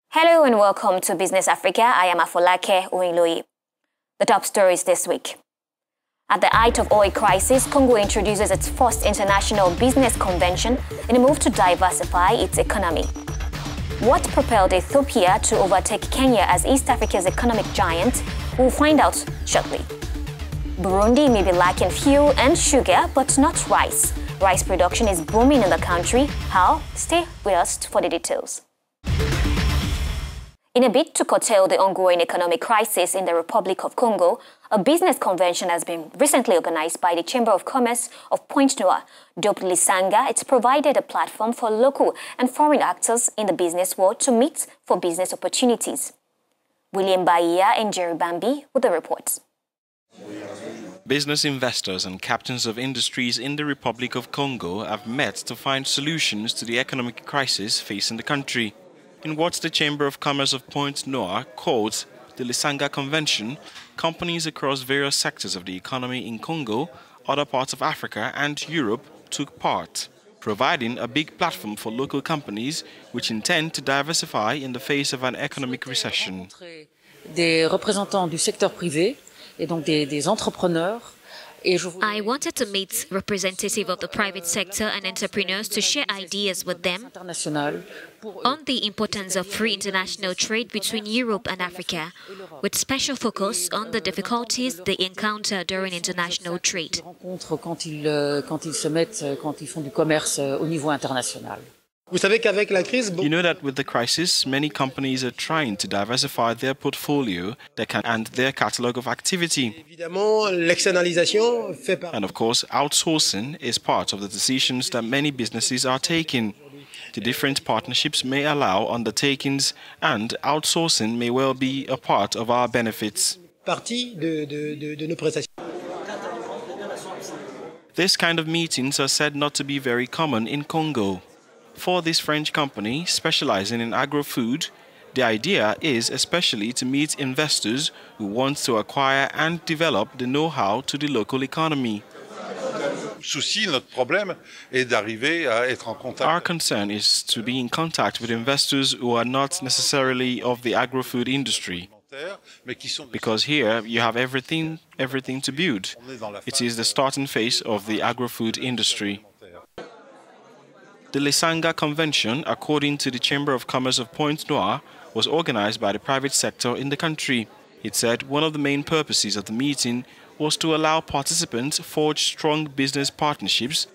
Hello and welcome to Business Africa. I am Afolake Oinloye. The top stories this week. At the height of oil crisis, Congo introduces its first international business convention in a move to diversify its economy. What propelled Ethiopia to overtake Kenya as East Africa's economic giant? We'll find out shortly. Burundi may be lacking fuel and sugar, but not rice. Rice production is booming in the country. How? Stay with us for the details. In a bid to curtail the ongoing economic crisis in the Republic of Congo, a business convention has been recently organized by the Chamber of Commerce of Pointe-Noire. Dubbed Lisanga, it's provided a platform for local and foreign actors in the business world to meet for business opportunities. William Bahia and Jerry Bambi with the reports. Business investors and captains of industries in the Republic of Congo have met to find solutions to the economic crisis facing the country. In what the Chamber of Commerce of Pointe-Noire calls the Lisanga Convention, companies across various sectors of the economy in Congo, other parts of Africa and Europe took part, providing a big platform for local companies which intend to diversify in the face of an economic recession. Des représentants du secteur privé et donc des entrepreneurs. I wanted to meet representatives of the private sector and entrepreneurs to share ideas with them on the importance of free international trade between Europe and Africa, with special focus on the difficulties they encounter during international trade. Quand ils se mettent, quand ils font du commerce au niveau international. You know that with the crisis, many companies are trying to diversify their portfolio and their catalogue of activity. And of course, outsourcing is part of the decisions that many businesses are taking. The different partnerships may allow undertakings, and outsourcing may well be a part of our benefits. This kind of meetings are said not to be very common in Congo. For this French company specializing in agro-food, the idea is especially to meet investors who want to acquire and develop the know-how to the local economy. Our concern is to be in contact with investors who are not necessarily of the agro-food industry, because here you have everything to build. It is the starting phase of the agro-food industry. The Lisanga Convention, according to the Chamber of Commerce of Pointe-Noire, was organized by the private sector in the country. It said one of the main purposes of the meeting was to allow participants to forge strong business partnerships.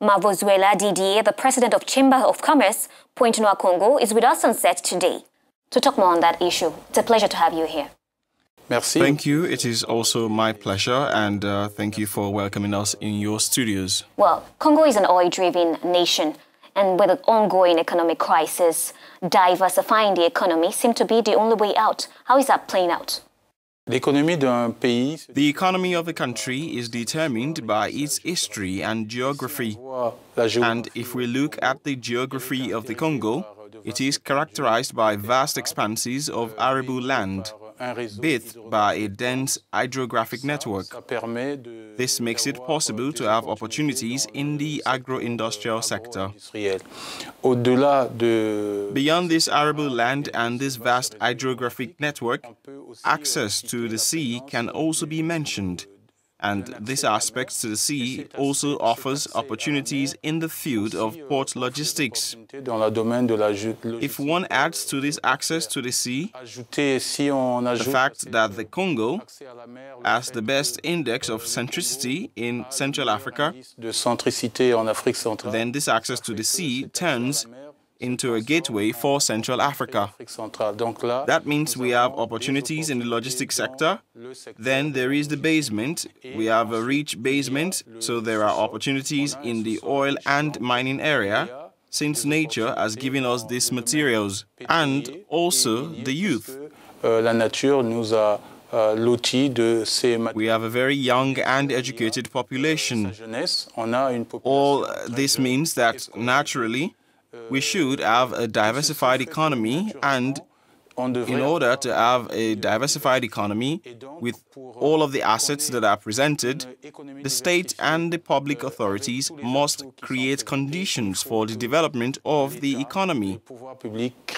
Mavozuela Didier, the president of Chamber of Commerce, Pointe-Noire, Congo, is with us on set today to talk more on that issue. It's a pleasure to have you here. Merci. Thank you. It is also my pleasure, and thank you for welcoming us in your studios. Well, Congo is an oil-driven nation, and with the ongoing economic crisis, diversifying the economy seems to be the only way out. How is that playing out? The economy of a country is determined by its history and geography. And if we look at the geography of the Congo, it is characterized by vast expanses of arable land, bathed by a dense hydrographic network. This makes it possible to have opportunities in the agro-industrial sector. Beyond this arable land and this vast hydrographic network, access to the sea can also be mentioned. And this aspect to the sea also offers opportunities in the field of port logistics. If one adds to this access to the sea the fact that the Congo has the best index of centricity in Central Africa, then this access to the sea turns into a gateway for Central Africa. That means we have opportunities in the logistics sector. Then there is the basement. We have a rich basement, so there are opportunities in the oil and mining area, since nature has given us these materials, and also the youth. We have a very young and educated population. All this means that, naturally, we should have a diversified economy and In order to have a diversified economy with all of the assets that are presented, the state and the public authorities must create conditions for the development of the economy,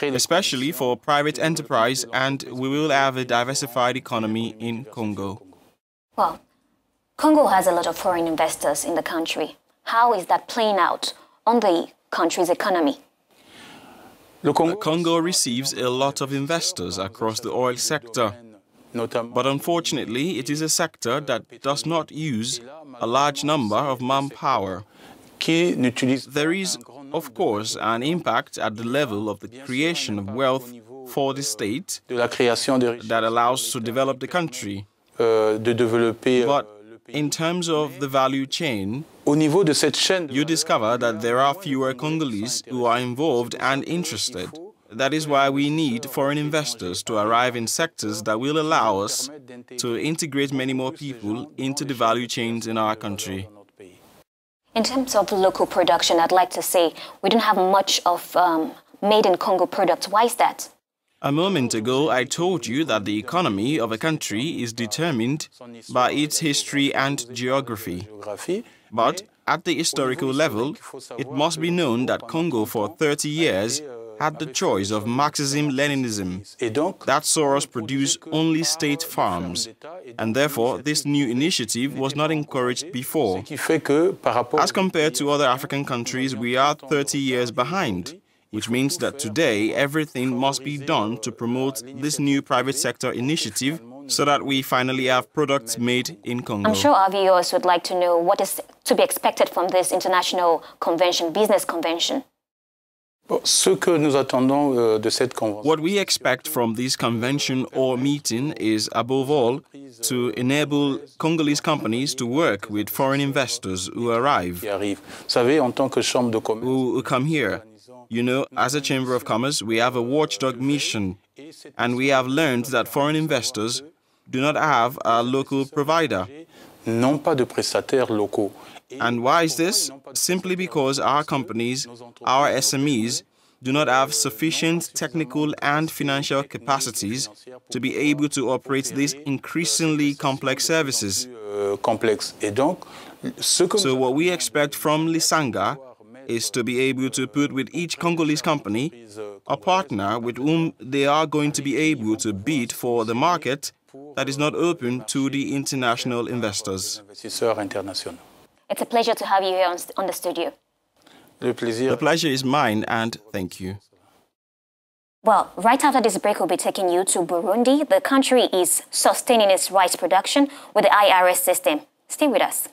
especially for private enterprise, and we will have a diversified economy in Congo. Well, Congo has a lot of foreign investors in the country. How is that playing out on the country's economy? Congo receives a lot of investors across the oil sector, but unfortunately it is a sector that does not use a large number of manpower. There is, of course, an impact at the level of the creation of wealth for the state that allows to develop the country. But in terms of the value chain, you discover that there are fewer Congolese who are involved and interested. That is why we need foreign investors to arrive in sectors that will allow us to integrate many more people into the value chains in our country. In terms of local production, I'd like to say we don't have much of made in Congo products. Why is that? A moment ago, I told you that the economy of a country is determined by its history and geography. But at the historical level, it must be known that Congo for 30 years had the choice of Marxism-Leninism. That saw us produce only state farms, and therefore this new initiative was not encouraged before. As compared to other African countries, we are 30 years behind, which means that today everything must be done to promote this new private sector initiative so that we finally have products made in Congo. I'm sure our viewers would like to know what is to be expected from this international convention, business convention. What we expect from this convention or meeting is, above all, to enable Congolese companies to work with foreign investors who arrive, who come here. You know, as a Chamber of Commerce, we have a watchdog mission, and we have learned that foreign investors do not have a local provider. And why is this? Simply because our companies, our SMEs, do not have sufficient technical and financial capacities to be able to operate these increasingly complex services. So what we expect from Lisanga is to be able to put with each Congolese company a partner with whom they are going to be able to bid for the market that is not open to the international investors. It's a pleasure to have you here on the studio. The pleasure is mine, and thank you. Well, right after this break, we'll be taking you to Burundi. The country is sustaining its rice production with the IRS system. Stay with us.